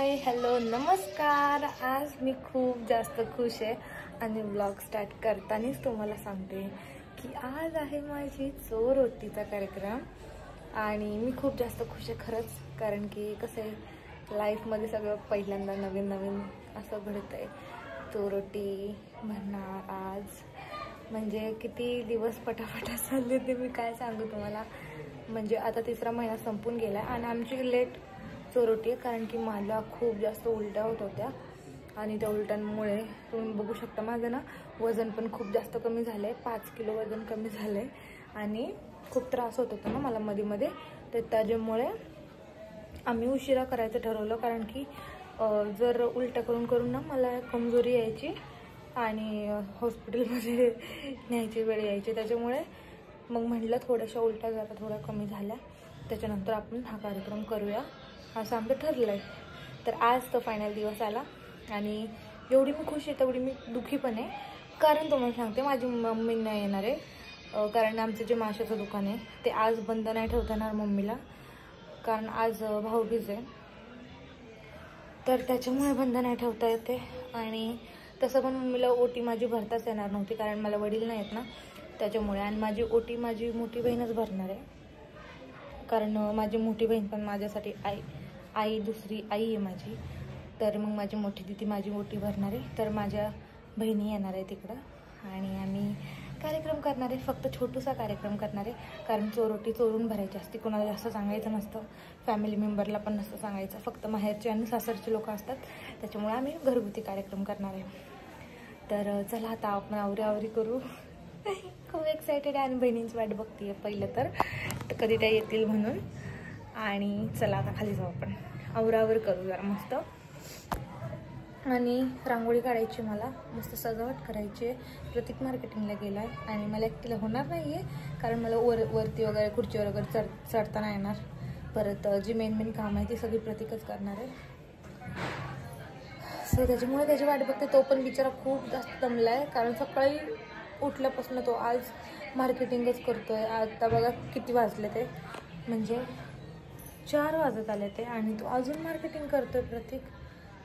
Hi hello नमस्कार. आज मी खूप जास्त खुश आहे आणि ब्लॉग स्टार्ट करतानाच तुम्हाला सांगते की आज आहे माझी चोरोटीचा कार्यक्रम आणि मी खूप जास्त खुश आहे खरंच. कारण की कसं आहे लाईफमध्ये सगळं पहिल्यांदा नवीन नवीन असं घडतं आहे. चोरोटी भरणार आज म्हणजे किती दिवस पटापटा चालले ते मी काय सांगू तुम्हाला. म्हणजे आता तिसरा महिना संपून गेला आणि आमची लेट चोरोटी आहे कारण की मला खूप जास्त उलट्या होत होत्या आणि त्या उलट्यांमुळे तुम्ही बघू शकता माझं ना वजन पण खूप जास्त कमी झालं आहे. 5 किलो वजन कमी झालं आहे आणि खूप त्रास होत होता ना मला मध्ये मध्ये. तर त्याच्यामुळे आम्ही उशिरा करायचं ठरवलं कारण की जर उलट्या करून करून ना मला कमजोरी यायची आणि हॉस्पिटलमध्ये न्यायची वेळ यायची. त्याच्यामुळे मग म्हटलं थोड्याशा उलट्या जरा थोड्या कमी झाल्या त्याच्यानंतर आपण हा कार्यक्रम करूया असं आमचं ठरलं आहे. तर आज तो फायनल दिवस आला आणि एवढी मी खुश आहे तेवढी मी दुःखी पण आहे. कारण तुम्हाला सांगते माझी मम्मी नाही येणार आहे कारण आमचं जे माशाचं दुकान आहे ते आज बंद नाही ठेवता येणार मम्मीला कारण आज भाऊबीज आहे. तर त्याच्यामुळे बंद नाही ठेवता येते आणि तसं पण मम्मीला ओटी माझी भरताच येणार नव्हती कारण मला वडील नाही आहेत ना त्याच्यामुळे. आणि माझी ओटी माझी मोठी बहीणच भरणार आहे कारण माझी मोठी बहीण पण माझ्यासाठी आई दुसरी आई आहे माझी. तर मग माझी मोठी दिदी माझी ओटी भरणार आहे. तर माझ्या बहिणी येणार आहे तिकडं आणि आम्ही कार्यक्रम करणार आहे. फक्त छोटूसा कार्यक्रम करणार आहे कारण चोरोटी चोरून भरायची असते. कोणाला जास्त सांगायचं नसतं, फॅमिली मेंबरला पण नसतं सांगायचं. फक्त माहेरचे आणि सासरचे लोक असतात त्याच्यामुळे आम्ही घरगुती कार्यक्रम करणार आहे. तर चला आता आपण आवरी करू. खूप एक्सायटेड आहे आणि बहिणींची वाट बघते पहिलं तर कधी त्या येतील म्हणून. आणि चला आता खाली जाऊ आपण आवरावर करू जरा मस्त. आणि रांगोळी काढायची मला मस्त सजावट करायची आहे. प्रतीक मार्केटिंगला गेला आहे आणि मला एकटीला होणार नाही आहे कारण मला वरती वगैरे खुर्चीवर वगैरे चढता नाही येणार. परत जी मेन काम आहे ती सगळी प्रतीकच करणार आहे. सो त्याच्यामुळे त्याची वाट बघते. तो पण बिचारा खूप जास्त दमला आहे कारण सकाळी उठल्यापासून तो आज मार्केटिंगच करतोय. आता बघा किती वाजले ते म्हणजे 4 वाजत आले ते आणि तो अजून मार्केटिंग करतोय प्रतीक.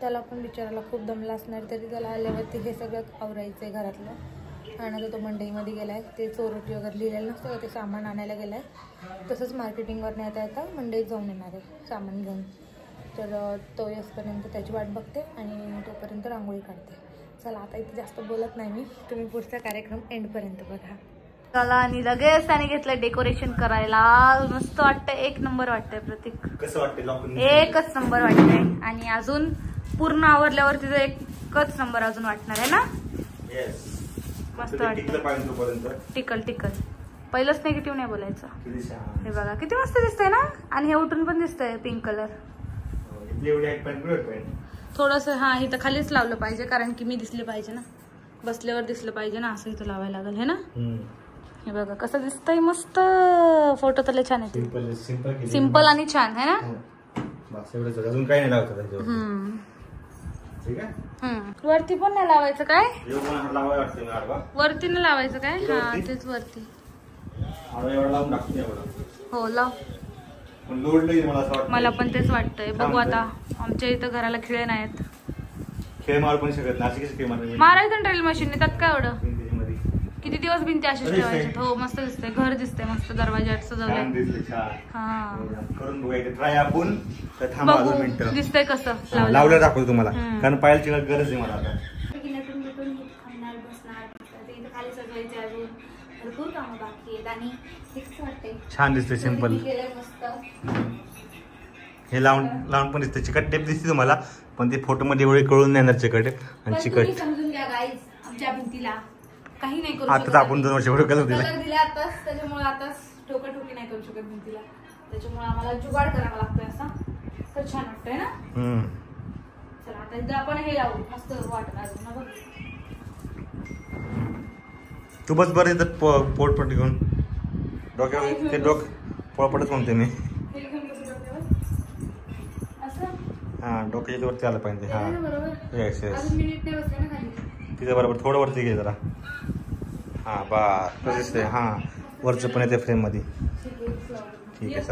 त्याला पण बिचाराला खूप दमला असणार तरी त्याला आल्यावरती हे सगळं आवरायचं आहे घरातलं. आणि आता तो मंडईमध्ये गेला आहे. ते चोरोटी वगैरे लिहिलेलं नसतं ते सामान आणायला गेला आहे. तसंच मार्केटिंगवर नाही येता मंडईत जाऊन येणार आहे सामान घेऊन. तर तो येसपर्यंत त्याची वाट बघते आणि तोपर्यंत रांगोळी काढते. चला आता इथे जास्त बोलत नाही मी. तुम्ही पुढचा कार्यक्रम एंडपर्यंत बघा. चला आणि लगेच त्याने घेतलं डेकोरेशन करायला. मस्त वाटतंय, एक नंबर वाटतंय प्रतीक. कसं वाटतंय? एकच नंबर वाटतंय. आणि अजून पूर्ण आवरल्यावर तिथं एकच नंबर अजून वाटणार आहे ना. मस्त वाटतं. टिकल पहिलंच निगेटिव्ह नाही बोलायचं. हे बघा किती मस्त दिसतंय ना. आणि हे उठून पण दिसतंय पिंक कलर. थोडस हा इथं खालीच लावलं पाहिजे कारण की मी दिसले पाहिजे ना, बसल्यावर दिसलं पाहिजे ना. असं इथं लावायला लागेल हे ना. हे बघा कसं दिसतंय मस्त. फोटो तर लय छान येते. सिंपल आणि छान आहे ना. अजून काही नाही लावतं. वरती पण नाही लावायचं काय? वरती नाही लावायचं काय? हा तेच वरती. हो लाव. मला पण तेच वाटतंय. बघू आता आमच्या इथं घराला खिळे नाहीत. खेळ मारू पण शकत नाही. मारायचं ड्रिल मशीन त्यात काय एवढं. किती दिवस भिंती अशीच ठेवायच्यात. हो मस्त दिसतंय. घर दिसतंय मस्त. दरवाजा सजवलंय. हा करून बघायचं ट्राय आपण. बघू दिसतंय कसं लावलं दाखवतो तुम्हाला कारण पाहायची गरज आहे मला आता. छान दिसतंय सिंपल. हे लावून पण दिसतंय. चिकट टेप दिसते तुम्हाला पण ते फोटो मध्ये एवढे कळून नाही येणार चिकट आणि चिकट. समजून घ्या गाईज आमच्या भिंतीला काही नाही करू आता आपण 2 वर्ष कलर दिला आताच त्याच्यामुळे आताच ठोकाठोकी नाही करू शकत भिंतीला. त्याच्यामुळे आम्हाला जुगाड करावा लागतोय असा. तर छान वाटतंय ना. चला आता इथं आपण हे लावू मस्त वाटत अजून ना. बघ तू बस बरं इथं पोटपट घेऊन डोक्यावर ते पोळपटच म्हणते मी. हा डोक्याच्या वरती आलं पाहिजे. हा येस येस तिच्या बरोबर थोडं वरती घे जरा. हा बस दिसतंय. हा वरचं पण येते फ्रेम मध्ये. ठीक आहे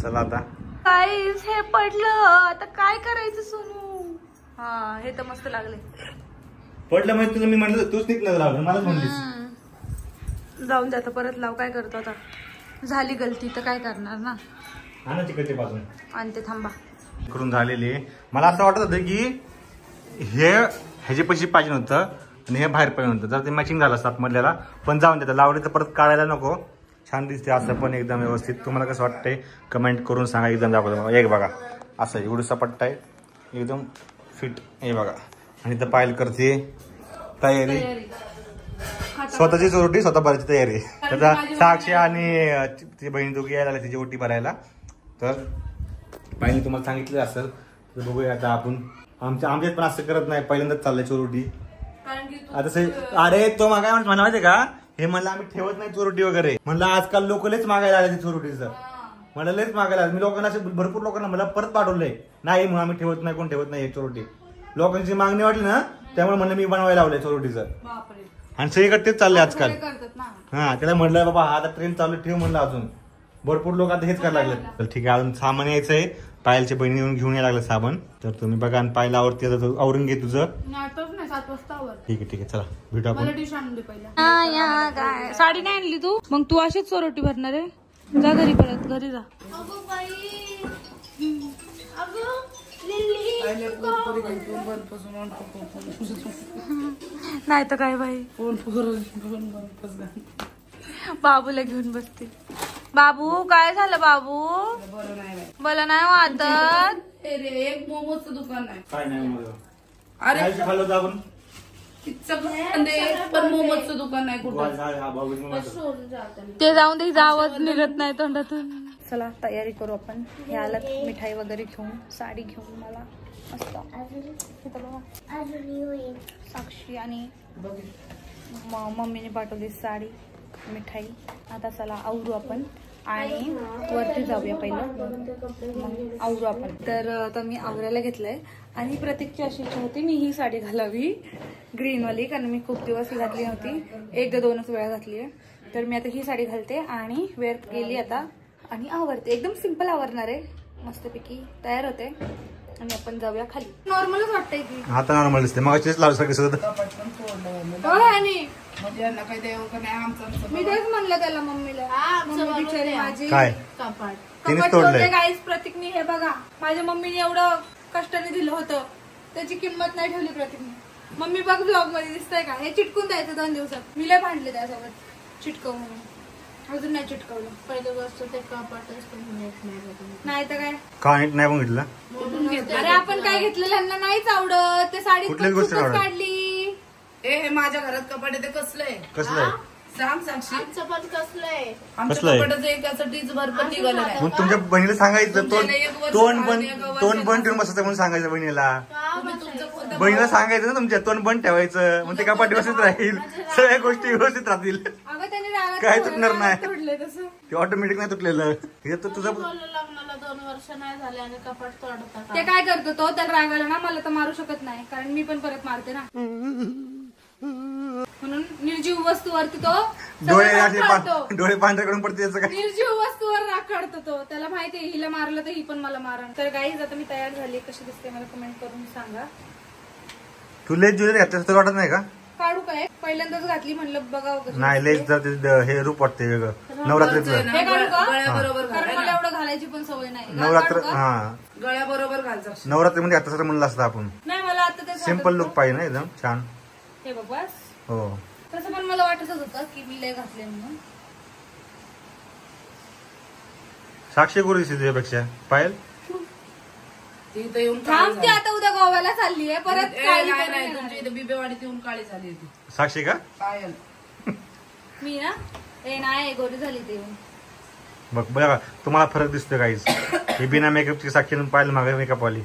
चला आता गाईस हे पडलं, आता काय करायचं सोनू? हा हे तर मस्त लागले. पडलं म्हणजे तुझं मी म्हणलं तूच निघलं लावलं मलाच म्हणलीस. जाऊन दे आता, परत लाव. काय करतो आता, झाली गलती तर काय करणार ना. हा ना तिकडच्या बाजून आणि ते थांबा करून झालेली. मला असं वाटत होतं की ह्याचे पैसे पाहिजे नव्हतं आणि हे बाहेर पाहिजे नव्हतं, जर ते मॅचिंग झालं असतं आतमधल्याला. पण जाऊन देतं, लावले तर परत काढायला नको. छान दिसते असं पण एकदम व्यवस्थित. तुम्हाला कसं वाटतंय कमेंट करून सांगा. एकदम दाखवतो एक बघा, असं एवढं सपट्टा आहे एकदम फिट. हे बघा. आणि तर पायल करते तयारी, स्वतःची चोरटी स्वतः भरायची तयारी. त्याचा साक्षी आणि तिची बहीण दोघी यायला तिची ओटी भरायला. तर पायलने तुम्हाला सांगितलं असेल तर बघूया आता आपण. आमच्यात पण असं करत नाही, पहिल्यांदाच चाललंय चोरोटी. आता अरे तो मागाय म्हणा माहितीये का, हे म्हणलं आम्ही ठेवत नाही चोरोटी वगैरे. म्हणलं आजकाल लोक लयच मागायला आले चोरोटीचं. मला लयच मागायला. मी लोकांना भरपूर लोकांना मला परत पाठवलंय, नाही मग आम्ही ठेवत नाही, कोण ठेवत नाही चोरोटी. लोकांची मागणी वाटली ना, त्यामुळे म्हणलं मी बनवायला लावलंय चोरोटीचं. आणि सगळीकडे तेच चाललंय आजकाल. हा त्याला म्हणलं बाबा आता ट्रेन चालू ठेव म्हणलं. अजून भरपूर लोक आता हेच करायला लागले. तर ठीक आहे, अजून सामान यायचंय. पायलच्या बहिणी येऊन घेऊन यायला लागलं सामान. तर तुम्ही बघा आणि पायला आवडते आवरून घे तुझं. ठीक आहे ठीक आहे, चला भेटू आपण. साडी नाही आणली तू, मग तू अशीच चोरोटी भरणार आहे. जा घरी, परत घरी जा. नाही तर काय बाई, बाबूला घेऊन बसते. बाबू काय झालं बाबू? बरं नाही वाटत. एक मोमोचं दुकान आहे. काय नाही अरे खाल्लं तर आपण पण मोमोचं दुकान आहे कुठं. ते जाऊन दे, आवाज निघत नाही तोंडातून. चला तयारी करू आपण. हे आलं मिठाई वगैरे घेऊन, साडी घेऊन. मला मस्त साक्षी आणि मम्मीने पाठवली साडी, मिठाई. आता चला आवरू आपण आणि वरती जाऊया पहिलं, मग आवरू आपण. तर आता मी आवरायला घेतलंय आणि प्रत्येकची अशी इच्छा होती मी ही साडी घालावी ग्रीनवाली, कारण मी खूप दिवस घातली नव्हती, एकदा दोनच वेळा घातली आहे. तर मी आता ही साडी घालते आणि वेअर केली आता आणि आवरते. एकदम सिंपल आवरणार आहे, मस्तपैकी तयार होते आणि आपण जाऊया खाली. नॉर्मलच वाटतंय की आता नॉर्मल दिसते. मग लावू सगळे सुद्धा. मी तेच म्हणलं त्याला मम्मीला, माझी काय कपाट तोडले गाईस. प्रतीकने हे बघा, माझ्या मम्मीने एवढं कष्टाने दिलं होतं, त्याची किंमत नाही ठेवली प्रतीकने. मम्मी बघ ब्लॉग मध्ये दिसतंय का, हे चिटकून द्यायचं 2 दिवसात. मी लय भांडले त्यासोबत चिटकव म्हणून, अजून नाही चिटकवलं. पहिलं गोष्ट ते कपाटच नाही तर काय नाही बघितलं. अरे आपण काय घेतलेलं यांना नाहीच आवडत. ते साडी काढली. हे माझ्या घरात कपाट आहे ते कसलंय? कसलंय सांग साक्षी. आमचं पण कसलंय? आमच्या कपाटाचं एकासाठीच भरपूर निघालं नाही. मग तुमच्या बहिणीला सांगायचं तोंड बंद ठेवून बसायचं म्हणून सांगायचं बहिणीला. बहिणीला सांगायचं ना तुमच्या तोंड बंद ठेवायचं, मग ते कपाट व्यवस्थित राहील, सगळ्या गोष्टी व्यवस्थित राहतील, काय तुटणार नाही. ते ऑटोमॅटिक नाही तुटलेलं. तुझं लग्नाला 2 वर्ष नाही झाले आणि कपाट तोडतात. ते काय करतो तो, त्याला रागाला ना मला तर मारू शकत नाही, कारण मी पण परत मारते ना. म्हणून निर्जीव वस्तूवरती तो डोळे पांढऱ्याकडून पडते याचं काय. निर्जीव वस्तूवर राग काढतो तो. त्याला माहितीये हिला मारलं तर ही पण मला मारण. तर गाईज आता मी तयार झाली, कशी दिसते मला कमेंट करून सांगा. तू लेस ज्वेलरी घातल्यास वाटत नाही का? काढू काय, पहिल्यांदाच घातली म्हणलं बघावं. नाही लेस जर हे रूप वाटते वेगळं नवरात्रीचं. हे काढू का? गळ्याबरोबर कारण मला एवढं घालायची पण सवय नाही. नवरात्र हा गळ्याबरोबर घालचा. नवरात्रीमध्ये आता सर म्हणलं असतं आपण. नाही मला आता ते सिम्पल लुक पाहिजे ना एकदम छान. हे बघ बस. हो तसं पण मला वाटतच होतं की मी लय घातले म्हणून. साक्षी गुरु दिसते तुझ्यापेक्षा पायल. थांबते आता, उद्या गोव्याला चालली आहे परत. तुमच्या इथे बिबेवाडीत येऊन काळी झाली होती साक्षी का? पायल. मी ना ए नाही गोरी झाली ते येऊन. बघ बघा तुम्हाला फरक दिसतोय काहीच. ही बिना मेकअपची साक्षी पायल मागे मेकअप वाली.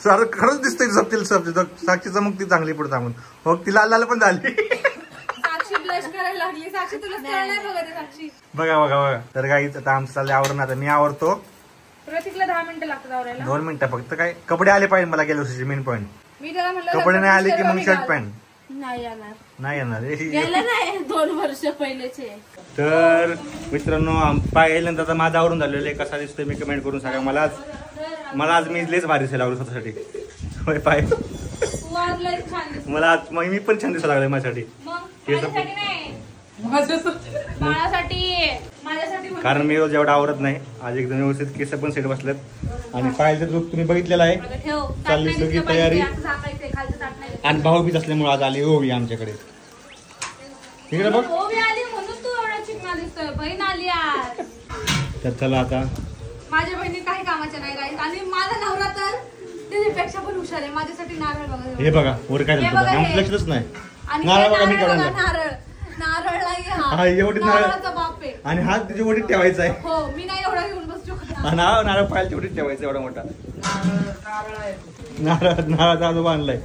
खरंच दिसतंय साक्षी चमकती चांगली पुढे थांबून. हो ती लाल लाल पण झाली. साक्षी ब्लश करायला लागली. साक्षी तुला नाही बघा साक्षी. बघा बघा बघा. तर काहीच आता आमचं चाललंय आवरण. आता मी आवरतो. प्रतीकला 10 मिनिटं लागतात आवरायला. 2 मिनिटं फक्त. काय कपडे आले पाहिजे मला गेल्या वर्षीचे मेन पॉईंट. मी त्याला म्हणलं कपडे नाही आले की मग शर्ट पॅन्ट. नाही येणार. नाही येणार गेलं नाही 2 वर्ष पहिलेचे. तर मित्रांनो पाहिल्यानंतर आता माझं आवरून झालेलं आहे. कसा दिसतोय मी कमेंट करून सांगा. मला आज मी लेच भारी दिसायला लागलो स्वतःसाठी. होय पाय मला आज मी पण छान दिसायला लागलोय माझ्यासाठी. कारण मी रोज एवढा आवरत नाही. आज एकदम व्यवस्थित केस पण सेट बसलेत आणि पाहिलं लुक तुम्ही बघितलेला आहे. चालली सगळी तयारी आणि भाऊबीज असल्यामुळे आज आली ओवी आमच्याकडे. तिकडे बघ. बहीण आली आज. तर चला आता माझ्या बहिणी काही कामाच्या नाही राहील आणि माझा नवरा तर त्याच्यापेक्षा पण हुशार आहे. माझ्यासाठी नारळ बघा. हे बघा वर काय झालं आमचं लक्षच नाही. नारळ बघा मी काढून हा एवढी नारळ बाप आहे आणि हात त्याची ओढीत ठेवायचा आहे. हो मी नाही एवढा घेऊन बसू शकत. नारळ पाहिजे ओढीत ठेवायचा एवढा मोठा नारळाचा आजोबा आणलाय.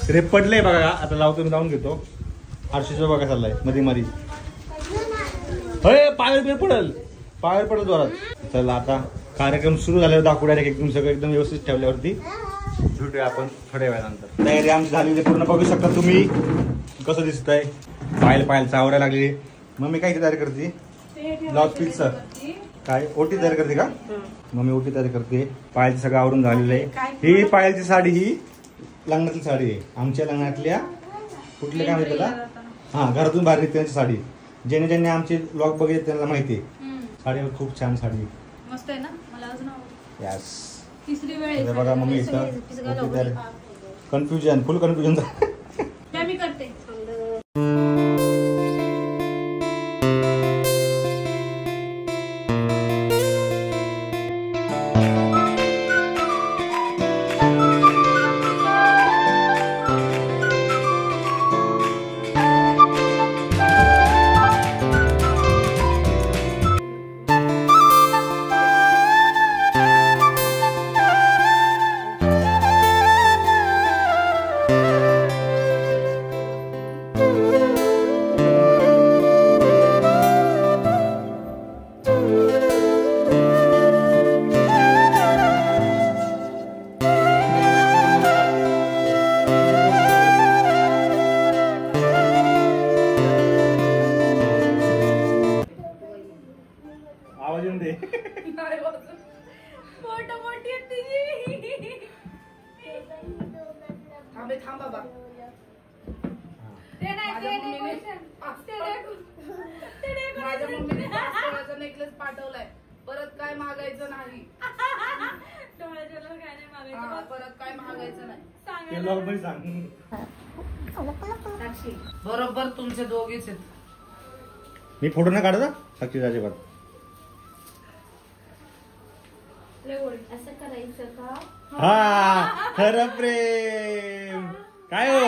रे पडलंय बघा. आता लावतो मी जाऊन घेतो. आरशीचा बघा चाललाय मध्ये मध्ये. पायावर पडल जोरात. चला आता कार्यक्रम सुरू झाल्यावर दाखवूया एकदम सगळं एकदम व्यवस्थित ठेवल्यावरती भेटूया आपण थोड्या वेळानंतर. तयारी आमची झालेली पूर्ण बघू शकता तुम्ही कसं दिसतंय. पायल चावरायला लागली. मम्मी काय तयारी करते. ब्लाउज पीसचं काय ओटी तयार करते का. मम्मी ओटी तयार करते. पायलचं सगळं आवरून झालेलं आहे. ही पायलची साडी ही लग्नातली साडी आहे. आमच्या लग्नातल्या कुठल्या काय म्हणते त्याला हा घरातून बाहेर निघण्याची साडी. ज्याने आमचे ब्लॉग बघितले त्यांना माहिती आहे. साडी खूप छान साडी मस्त आहे ना. मला अजून आवडते. यस. तिसरी वेळ बघा मम्मी इथं कन्फ्युजन फुल कन्फ्युजन. मी करते. माझ्या मम्मीने नेकलेस पाठवलाय. परत काय मागायचं नाही. परत काय मागायचं नाही. बरोबर तुमचे दोघीच आहेत. मी फोटो ना काढा साक्षी अजिबात. असं करायचं का. हा खरं प्रेम काय हो.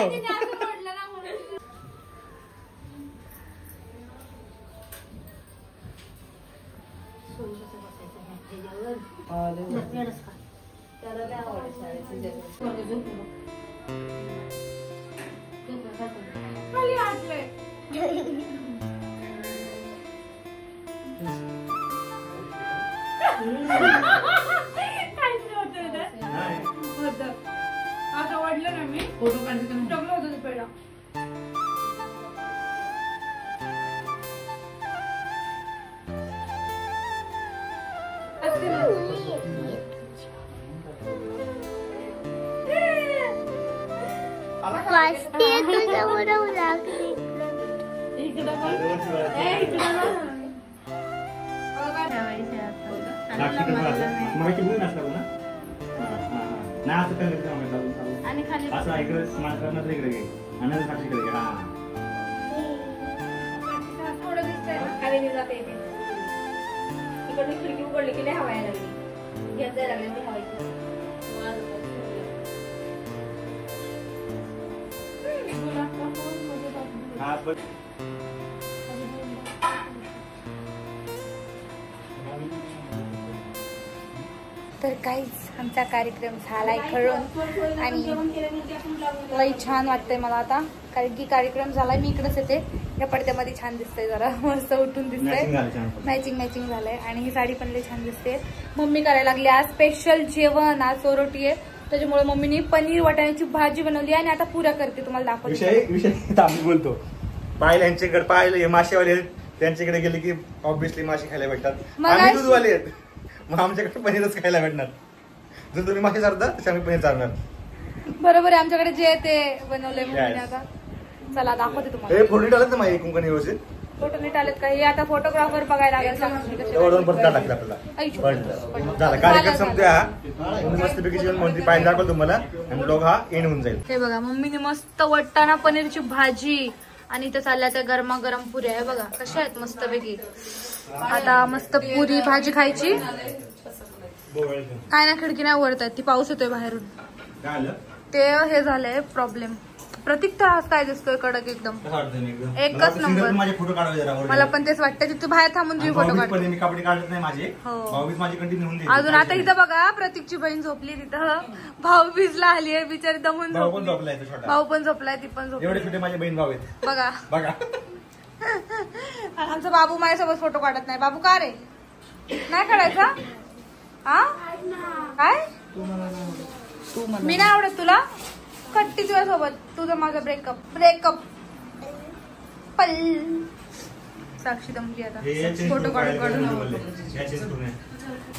आता वाढलं ना मी फोटो काढते टकलं होतं ते पहिला. आणि खाली असं इकडे स्मार्ट करणार इकडे घे आणि साक्षीकडे घे. हा थोडं दिसतंय ना खाली मी जाते. इकडून खिडकी उघडली की नाही हवा यायला लागली. घेत जायला लागली मी हवायची. हा पण तर काहीच आमचा कार्यक्रम झालाय खरं आणि लई छान वाटतंय मला आता. कारण की कार्यक्रम झालाय. मी इकडेच येते. या पडद्यामध्ये छान दिसतंय. जरा मस्त उठून दिसतंय. मॅचिंग झालंय आणि ही साडी पण लई छान दिसते. मम्मी करायला लागली आज स्पेशल जेवण. आज चोरोटी आहे त्याच्यामुळे मम्मीने पनीर वाटाण्याची भाजी बनवली आणि आता पुऱ्या करते, तुम्हाला दाखवते. विषय आम्ही बोलतो. पाहिलं यांच्याकडे, पाहिलं हे मासेवाले आहेत, त्यांच्याकडे गेले की ऑब्विसली मासे खायला भेटतात. आम्ही दूधवाले आहेत, मग आमच्याकडे पनीरच खायला भेटणार. जर तुम्ही मासे चालता तसे आम्ही पनीर चालणार. बरोबर आहे, आमच्याकडे जे ते बनवलंय मम्मीने. आता चला दाखवते तुम्हाला. फोटो टाकत ना माझे कुंकण व्यवस्थित. फोटो नीट आलेत का हे आता फोटोग्राफर बघायला लागेल. झाला कार्यक्रम संपतोय हा. मस्तपैकी जेवण म्हणते पाहिजे दाखवतो तुम्हाला आणि ब्लॉग हा एंड होऊन जाईल. हे बघा मम्मीने मस्त वटाणा पनीरची भाजी आणि इथं चालल्या त्या गरमागरम पुऱ्या आहे बघा कशा आहेत मस्तपैकी. आता मस्त पुरी भाजी खायची. काय ना खिडकी नाही उघडतायत, ती पाऊस येतोय बाहेरून. ते हे झालंय प्रॉब्लेम. प्रतीक तर आज काय दिसतोय कडक एकदम, एकच नंबर. माझे फोटो काढावे. मला पण तेच वाटतं, तिथे बाहेर थांबून तुम्ही फोटो काढ. मी कपडे काढत नाही माझे. माझी कंटिन्यू होऊन जाईल. अजून आता इथं बघा प्रतीकची बहीण झोपली तिथं. भाऊ भिजला आली आहे बिचारी, दमून झोपली. भाऊ पण झोपलाय, ती पण झोपली. एवढे छोटे माझे बहीण भाऊ आहेत बघा बघा. आमचा बाबू माझ्यासोबत फोटो काढत नाही. बाबू का रे नाही काढायचा? हा काय मी नाही आवडत तुला? कट्टी तुझ्यासोबत, तुझं माझं ब्रेकअप पल. साक्षी दमली आता फोटो काढून.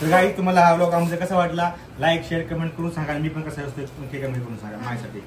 तर काही तुम्हाला हा व्लॉग आमचा कसा वाटला लाईक शेअर कमेंट करून सांगा. मी पण कसं असतो ते कमेंट करून सांगा माझ्यासाठी.